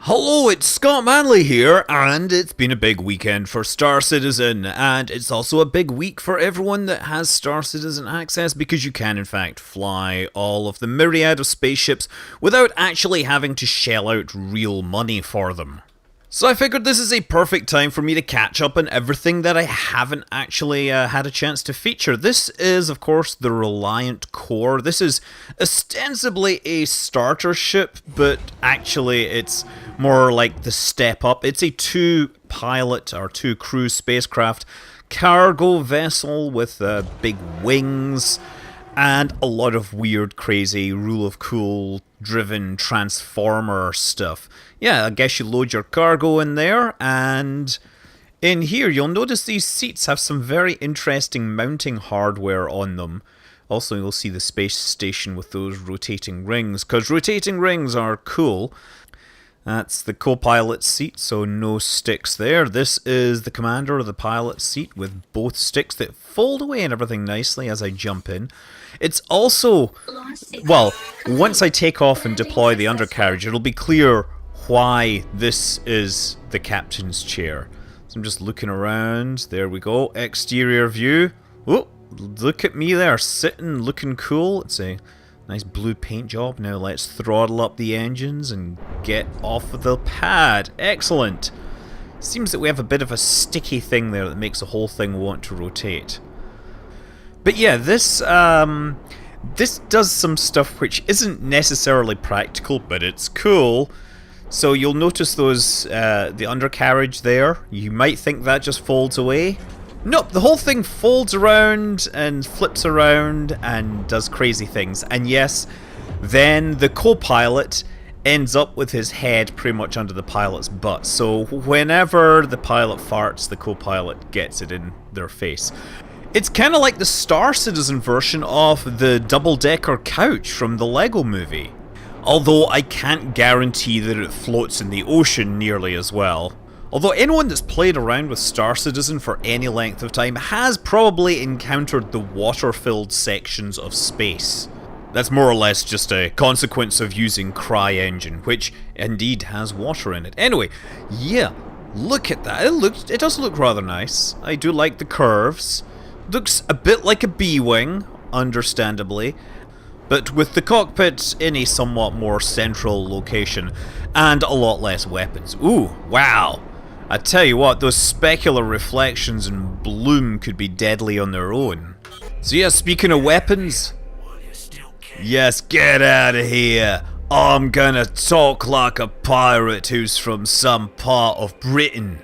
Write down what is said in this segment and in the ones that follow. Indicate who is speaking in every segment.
Speaker 1: Hello, it's Scott Manley here, and it's been a big weekend for Star Citizen, and it's also a big week for everyone that has Star Citizen access, because you can in fact fly all of the myriad of spaceships without actually having to shell out real money for them. So I figured this is a perfect time for me to catch up on everything that I haven't actually had a chance to feature. This is, of course, the Reliant Corps. This is ostensibly a starter ship, but actually it's more like the step up. It's a two-pilot or two-crew spacecraft cargo vessel with big wings and a lot of weird, crazy, rule of cool driven transformer stuff. Yeah, I guess you load your cargo in there, and in here you'll notice these seats have some very interesting mounting hardware on them. Also, you'll see the space station with those rotating rings, because rotating rings are cool. That's the co-pilot seat, so no sticks there. This is the commander of the pilot seat with both sticks that fold away and everything nicely as I jump in. It's also, well, once I take off and deploy the undercarriage, it'll be clear why this is the captain's chair. So I'm just looking around. There we go. Exterior view. Oh, look at me there, sitting, looking cool. It's a nice blue paint job. Now let's throttle up the engines and get off of the pad. Excellent. Seems that we have a bit of a sticky thing there that makes the whole thing want to rotate. But yeah, this does some stuff which isn't necessarily practical, but it's cool. So you'll notice those, the undercarriage there. You might think that just folds away. Nope, the whole thing folds around and flips around and does crazy things. And yes, then the co-pilot ends up with his head pretty much under the pilot's butt. So whenever the pilot farts, the co-pilot gets it in their face. It's kind of like the Star Citizen version of the double-decker couch from the Lego movie. Although I can't guarantee that it floats in the ocean nearly as well. Although anyone that's played around with Star Citizen for any length of time has probably encountered the water-filled sections of space. That's more or less just a consequence of using CryEngine, which indeed has water in it. Anyway, yeah, look at that. It does look rather nice. I do like the curves. Looks a bit like a B-wing, understandably, but with the cockpit in a somewhat more central location and a lot less weapons. Ooh, wow. I tell you what, those specular reflections and bloom could be deadly on their own. So yeah, speaking of weapons, yes, get out of here. I'm gonna talk like a pirate who's from some part of Britain.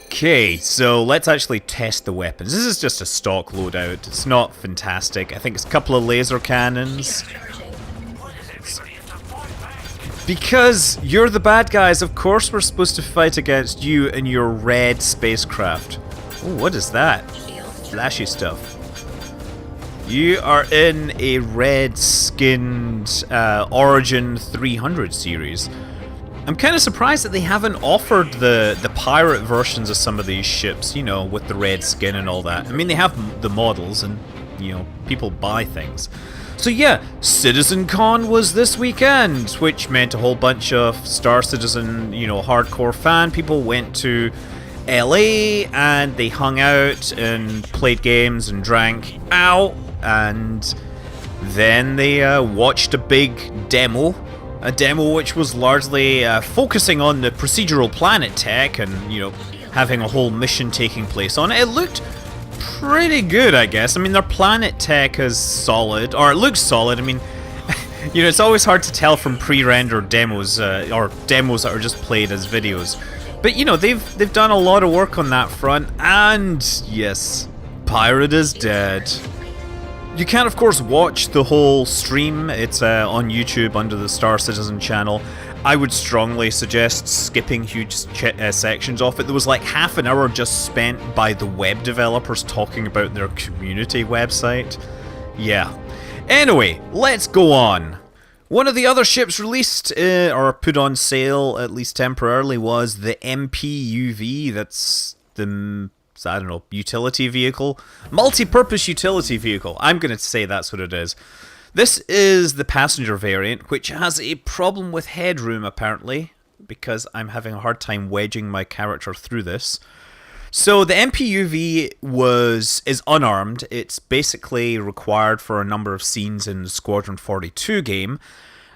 Speaker 1: Okay, so let's actually test the weapons. This is just a stock loadout. It's not fantastic. I think it's a couple of laser cannons. Because you're the bad guys, of course we're supposed to fight against you and your red spacecraft. Oh, what is that? Flashy stuff. You are in a red-skinned Origin 300 series. I'm kind of surprised that they haven't offered the pirate versions of some of these ships, you know, with the red skin and all that. I mean, they have the models and, you know, people buy things. So yeah, Citizencon was this weekend, which meant a whole bunch of Star Citizen, you know, hardcore fan people went to LA and they hung out and played games and drank out, and then they watched a big demo. A demo which was largely focusing on the procedural planet tech and, you know, having a whole mission taking place on it. It looked pretty good, I guess. I mean, their planet tech is solid, or it looks solid. I mean, you know, it's always hard to tell from pre-rendered demos, or demos that are just played as videos. But, you know, they've done a lot of work on that front, and yes, Pirate is dead. You can, of course, watch the whole stream. It's on YouTube under the Star Citizen channel. I would strongly suggest skipping huge sections off it. There was like half an hour just spent by the web developers talking about their community website. Yeah. Anyway, let's go on. One of the other ships released, or put on sale, at least temporarily, was the MPUV. That's the, I don't know, utility vehicle? Multi-purpose utility vehicle. I'm going to say that's what it is. This is the passenger variant, which has a problem with headroom, apparently. because I'm having a hard time wedging my character through this. So the MPUV is unarmed. It's basically required for a number of scenes in the Squadron 42 game,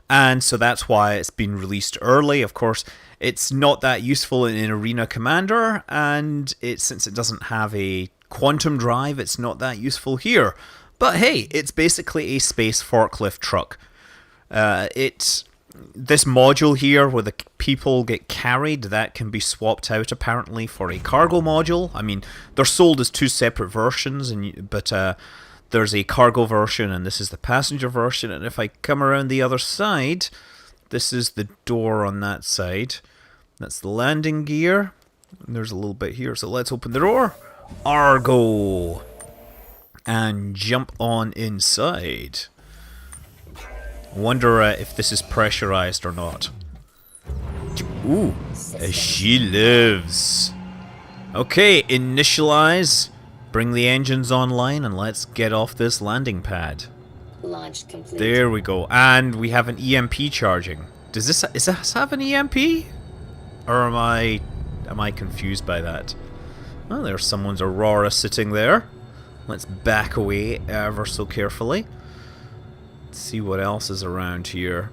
Speaker 1: and so that's why it's been released early. Of course, it's not that useful in Arena Commander, and since it doesn't have a quantum drive, it's not that useful here. But hey, it's basically a space forklift truck. This module here where the people get carried, that can be swapped out apparently for a cargo module. I mean, they're sold as two separate versions, but there's a cargo version and this is the passenger version. And if I come around the other side, this is the door on that side. That's the landing gear. And there's a little bit here, so let's open the door. Argo! And jump on inside. Wonder if this is pressurized or not. Ooh, she lives. Okay, initialize. Bring the engines online and let's get off this landing pad.
Speaker 2: Launch complete.
Speaker 1: There we go. And we have an EMP charging. Does this have an EMP? Or am I confused by that? Oh, there's someone's Aurora sitting there. Let's back away ever so carefully. See what else is around here.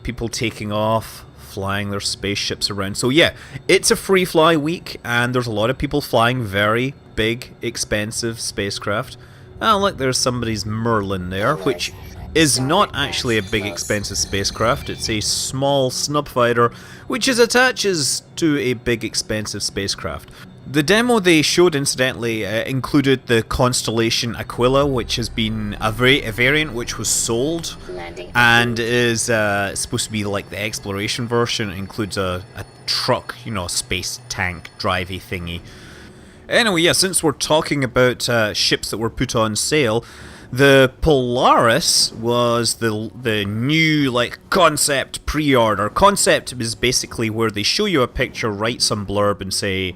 Speaker 1: People taking off, flying their spaceships around. So yeah, it's a free fly week and there's a lot of people flying very big, expensive spacecraft. Oh look, there's somebody's Merlin there, which is not actually a big expensive spacecraft. It's a small snub fighter which attaches to a big expensive spacecraft. The demo they showed, incidentally, included the Constellation Aquila, which has been a variant which was sold and is supposed to be like the exploration version. It includes a truck, a space tank drivey thingy. Anyway, yeah, since we're talking about ships that were put on sale, the Polaris was the new concept pre-order. Concept is basically where they show you a picture, write some blurb, and say,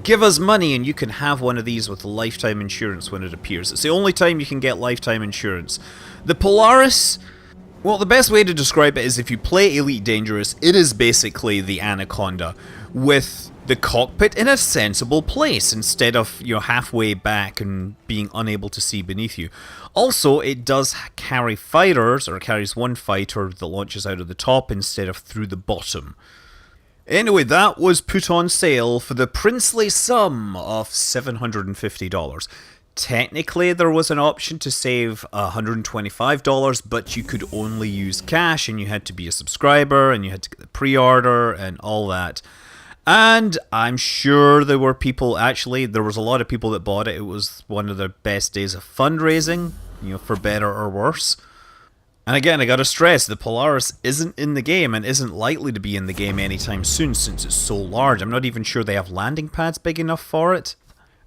Speaker 1: give us money and you can have one of these with lifetime insurance when it appears. It's the only time you can get lifetime insurance. The Polaris, well, the best way to describe it is if you play Elite Dangerous, it is basically the Anaconda with the cockpit in a sensible place instead of, halfway back and being unable to see beneath you. Also, it does carry fighters, or carries one fighter that launches out of the top instead of through the bottom. Anyway, that was put on sale for the princely sum of $750. Technically, there was an option to save $125, but you could only use cash, and you had to be a subscriber, and you had to get the pre-order, and all that. And I'm sure there were people, actually, there was a lot of people that bought it. It was one of the best days of fundraising, for better or worse. And again, I gotta stress, the Polaris isn't in the game and isn't likely to be in the game anytime soon since it's so large. I'm not even sure they have landing pads big enough for it.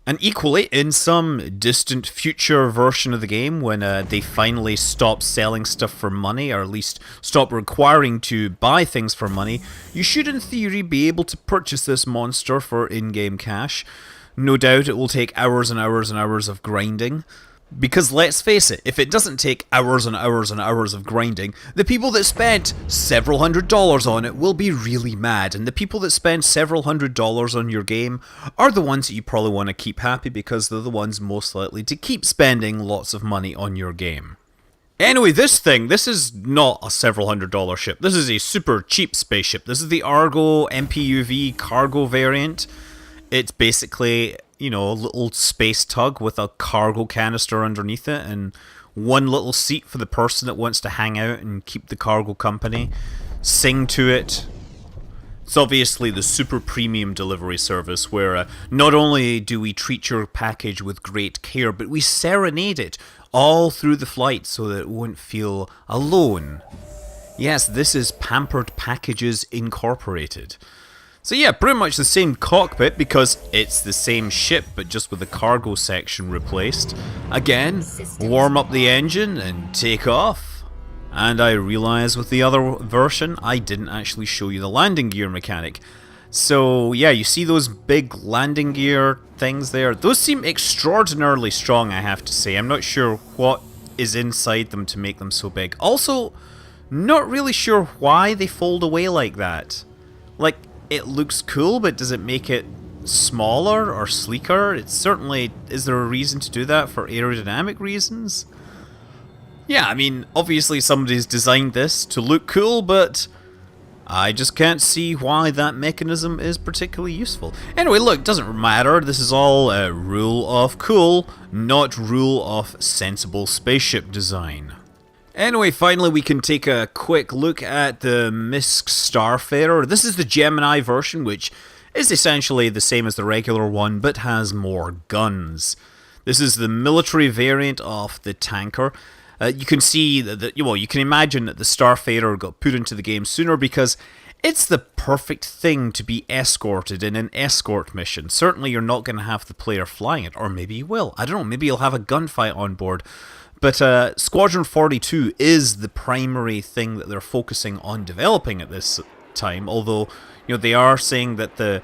Speaker 1: And equally, in some distant future version of the game, when they finally stop selling stuff for money, or at least stop requiring to buy things for money, you should in theory be able to purchase this monster for in-game cash. No doubt it will take hours and hours and hours of grinding. Because let's face it, if it doesn't take hours and hours and hours of grinding, the people that spent several $100s on it will be really mad, and the people that spend several $100s on your game are the ones that you probably want to keep happy because they're the ones most likely to keep spending lots of money on your game. Anyway, this is not a several $100 ship. This is a super cheap spaceship. This is the Argo MPUV cargo variant. It's basically, a little space tug with a cargo canister underneath it and one little seat for the person that wants to hang out and keep the cargo company, sing to it. It's obviously the super premium delivery service where not only do we treat your package with great care, but we serenade it all through the flight so that it won't feel alone. Yes, this is Pampered Packages Incorporated. So yeah, pretty much the same cockpit because it's the same ship but just with the cargo section replaced. Again, warm up the engine and take off. And I realize with the other version, I didn't actually show you the landing gear mechanic. So yeah, you see those big landing gear things there? Those seem extraordinarily strong, I have to say. I'm not sure what is inside them to make them so big. Also, not really sure why they fold away like that. Like, it looks cool, but does it make it smaller or sleeker? It's certainly... Is there a reason to do that for aerodynamic reasons? Yeah, I mean, obviously somebody's designed this to look cool, but I just can't see why that mechanism is particularly useful. Anyway, look, it doesn't matter. This is all a rule of cool, not rule of sensible spaceship design. Anyway, finally we can take a quick look at the MISC Starfarer. This is the Gemini version, which is essentially the same as the regular one, but has more guns. This is the military variant of the tanker. You can see that, well, you can imagine that the Starfarer got put into the game sooner because it's the perfect thing to be escorted in an escort mission. Certainly you're not going to have the player flying it, or maybe you will. I don't know, maybe you'll have a gunfight on board. But Squadron 42 is the primary thing that they're focusing on developing at this time, although, you know, they are saying that the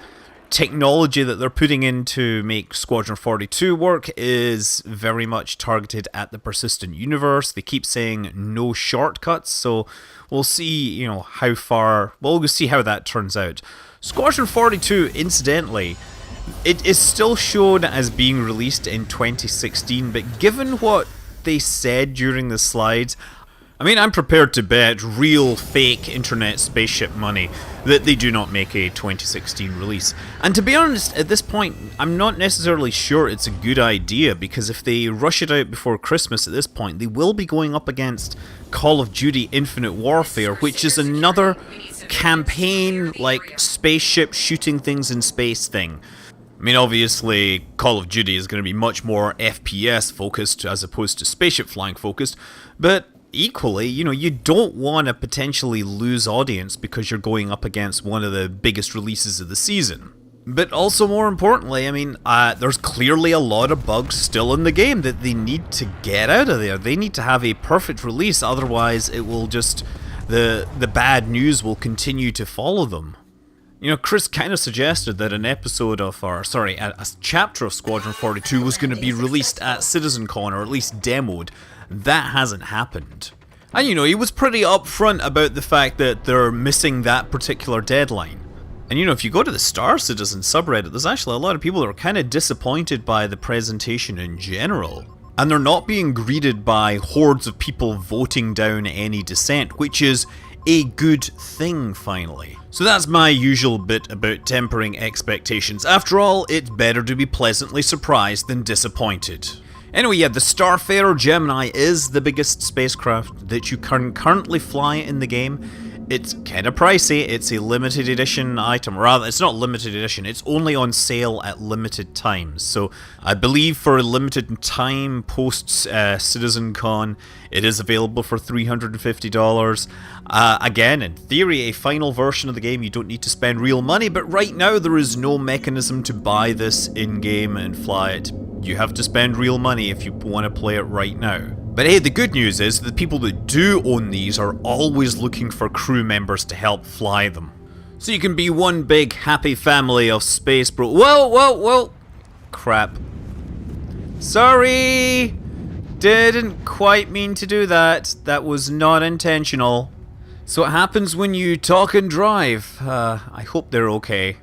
Speaker 1: technology that they're putting in to make Squadron 42 work is very much targeted at the persistent universe. They keep saying no shortcuts, so we'll see, you know, how far... Well, we'll see how that turns out. Squadron 42, incidentally, it is still shown as being released in 2016, but given what they said during the slides, I mean, I'm prepared to bet real fake internet spaceship money that they do not make a 2016 release. And to be honest, at this point, I'm not necessarily sure it's a good idea, because if they rush it out before Christmas at this point, they will be going up against Call of Duty Infinite Warfare, which is another campaign, like, spaceship shooting things in space thing. I mean, obviously, Call of Duty is going to be much more FPS focused as opposed to spaceship flying focused, but equally, you know, you don't want to potentially lose audience because you're going up against one of the biggest releases of the season. But also, more importantly, I mean, there's clearly a lot of bugs still in the game that they need to get out of there. They need to have a perfect release, otherwise it will just... the bad news will continue to follow them. You know, Chris kind of suggested that an episode of, or sorry, a chapter of Squadron 42 was going to be released at Citizencon, or at least demoed. That hasn't happened. And you know, he was pretty upfront about the fact that they're missing that particular deadline. And you know, if you go to the Star Citizen subreddit, there's actually a lot of people that are kind of disappointed by the presentation in general. And they're not being greeted by hordes of people voting down any dissent, which is a good thing, finally. So that's my usual bit about tempering expectations. After all, it's better to be pleasantly surprised than disappointed. Anyway, yeah, the Starfarer Gemini is the biggest spacecraft that you can currently fly in the game. It's kind of pricey. It's a limited edition item. Rather, it's not limited edition. It's only on sale at limited times. So I believe for a limited time post Citizencon, it is available for $350. Again, in theory, a final version of the game, you don't need to spend real money. But right now, there is no mechanism to buy this in-game and fly it. You have to spend real money if you want to play it right now. But hey, the good news is the people that do own these are always looking for crew members to help fly them. So you can be one big happy family of space bro- Whoa! Crap. Sorry! Didn't quite mean to do that. That was not intentional. So what happens when you talk and drive? I hope they're okay.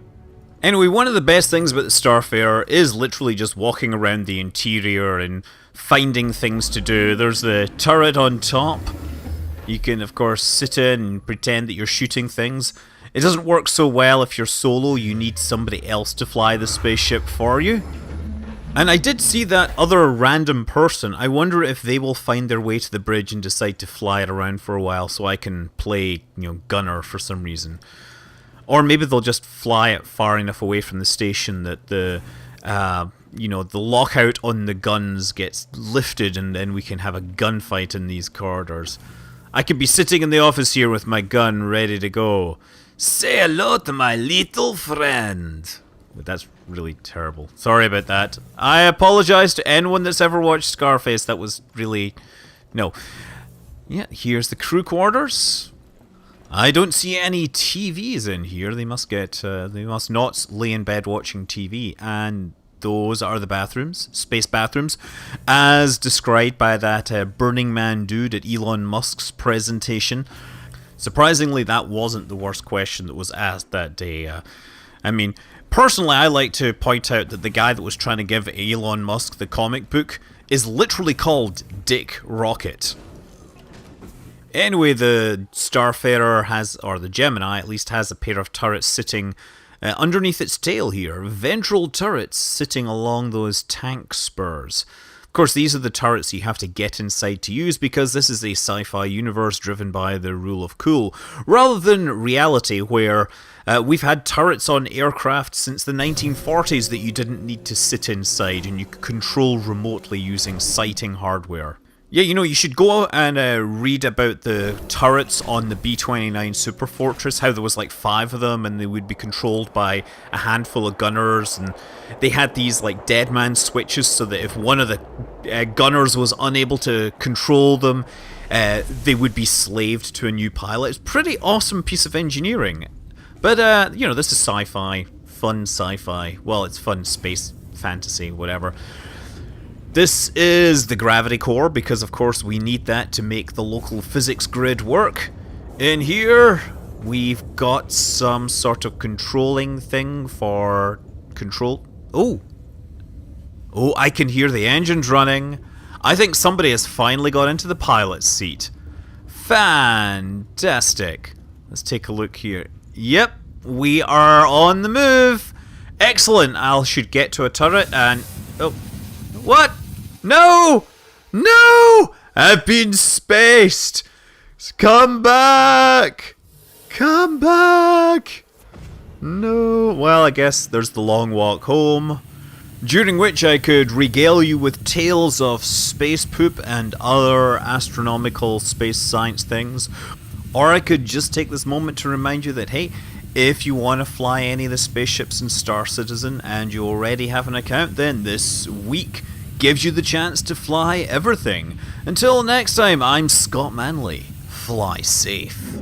Speaker 1: Anyway, one of the best things about the Starfarer is literally just walking around the interior and finding things to do. There's the turret on top. You can, of course, sit in and pretend that you're shooting things. It doesn't work so well if you're solo. You need somebody else to fly the spaceship for you. And I did see that other random person. I wonder if they will find their way to the bridge and decide to fly it around for a while so I can play, you know, gunner for some reason. Or maybe they'll just fly it far enough away from the station that the, you know, the lockout on the guns gets lifted and then we can have a gunfight in these corridors. I could be sitting in the office here with my gun ready to go. Say hello to my little friend. That's really terrible. Sorry about that. I apologize to anyone that's ever watched Scarface. That was really... No. Yeah, here's the crew quarters. I don't see any TVs in here. They must not lay in bed watching TV. And those are the bathrooms, space bathrooms, as described by that Burning Man dude at Elon Musk's presentation. Surprisingly, that wasn't the worst question that was asked that day. I mean, personally, I like to point out that the guy that was trying to give Elon Musk the comic book is literally called Dick Rocket. Anyway, the Starfarer has, or the Gemini at least, has a pair of turrets sitting underneath its tail here. Ventral turrets sitting along those tank spurs. Of course, these are the turrets you have to get inside to use because this is a sci-fi universe driven by the rule of cool, rather than reality where we've had turrets on aircraft since the 1940s that you didn't need to sit inside and you could control remotely using sighting hardware. Yeah, you know, you should go and read about the turrets on the B-29 Superfortress, how there was like 5 of them and they would be controlled by a handful of gunners, and they had these like dead man switches so that if one of the gunners was unable to control them, they would be slaved to a new pilot. It's a pretty awesome piece of engineering. But, you know, this is sci-fi, fun sci-fi. Well, it's fun space fantasy, whatever. This is the gravity core, because of course we need that to make the local physics grid work. In here, we've got some sort of controlling thing for control. Oh, I can hear the engines running. I think somebody has finally got into the pilot's seat. Fantastic. Let's take a look here. Yep, we are on the move. Excellent. I should get to a turret and... Oh, what? No! No! I've been spaced! Come back! Come back! No. Well, I guess there's the long walk home, during which I could regale you with tales of space poop and other astronomical space science things. Or I could just take this moment to remind you that, hey, if you want to fly any of the spaceships in Star Citizen and you already have an account, then this week gives you the chance to fly everything. Until next time, I'm Scott Manley. Fly safe.